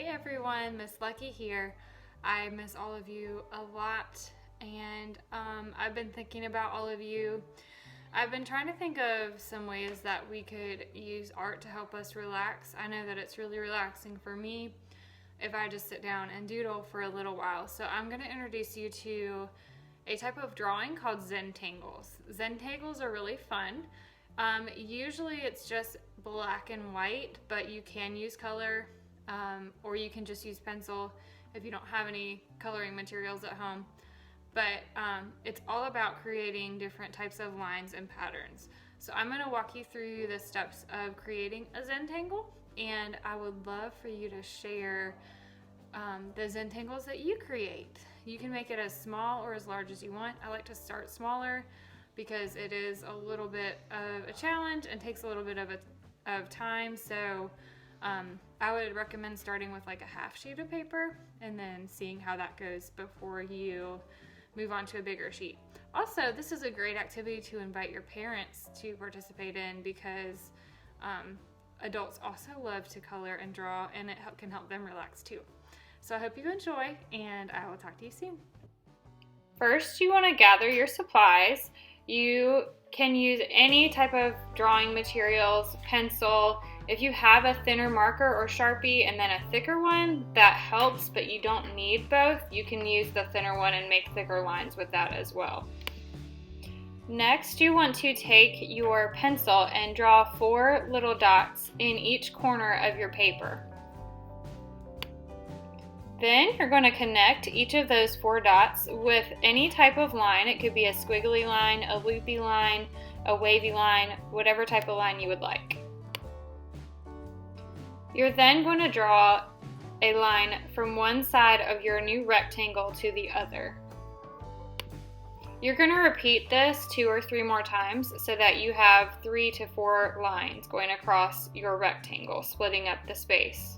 Hey everyone, Miss Lucky here. I miss all of you a lot, and I've been thinking about all of you. I've been trying to think of some ways that we could use art to help us relax. I know that it's really relaxing for me if I just sit down and doodle for a little while. So I'm going to introduce you to a type of drawing called Zentangles. Zentangles are really fun. Usually it's just black and white, but you can use color. Or you can just use pencil if you don't have any coloring materials at home. But it's all about creating different types of lines and patterns. So I'm going to walk you through the steps of creating a Zentangle, and I would love for you to share the Zentangles that you create. You can make it as small or as large as you want. I like to start smaller because it is a little bit of a challenge and takes a little bit of time. So I would recommend starting with like a half sheet of paper and then seeing how that goes before you move on to a bigger sheet. Also, this is a great activity to invite your parents to participate in because adults also love to color and draw, and it can help them relax too. So I hope you enjoy, and I will talk to you soon. First, you want to gather your supplies. You can use any type of drawing materials, pencil. If you have a thinner marker or Sharpie and then a thicker one, that helps, but you don't need both. You can use the thinner one and make thicker lines with that as well. Next, you want to take your pencil and draw 4 little dots in each corner of your paper. Then you're going to connect each of those 4 dots with any type of line. It could be a squiggly line, a loopy line, a wavy line, whatever type of line you would like. You're then going to draw a line from one side of your new rectangle to the other. You're going to repeat this 2 or 3 more times so that you have 3 to 4 lines going across your rectangle, splitting up the space.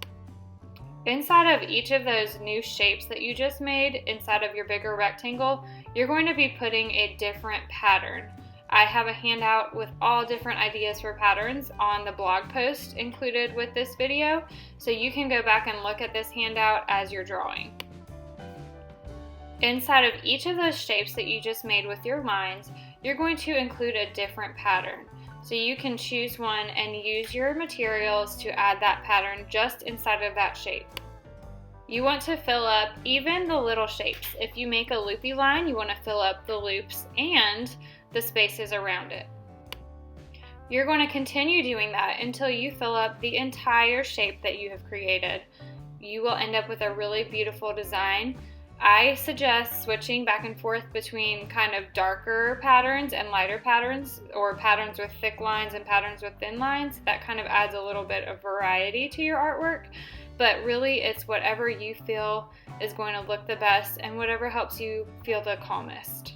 Inside of each of those new shapes that you just made, inside of your bigger rectangle, you're going to be putting a different pattern. I have a handout with all different ideas for patterns on the blog post included with this video, so you can go back and look at this handout as you're drawing. Inside of each of those shapes that you just made with your lines, you're going to include a different pattern. So you can choose one and use your materials to add that pattern just inside of that shape. You want to fill up even the little shapes. If you make a loopy line, you want to fill up the loops and the spaces around it. You're going to continue doing that until you fill up the entire shape that you have created. You will end up with a really beautiful design. I suggest switching back and forth between kind of darker patterns and lighter patterns, or patterns with thick lines and patterns with thin lines. That kind of adds a little bit of variety to your artwork, but really it's whatever you feel is going to look the best and whatever helps you feel the calmest.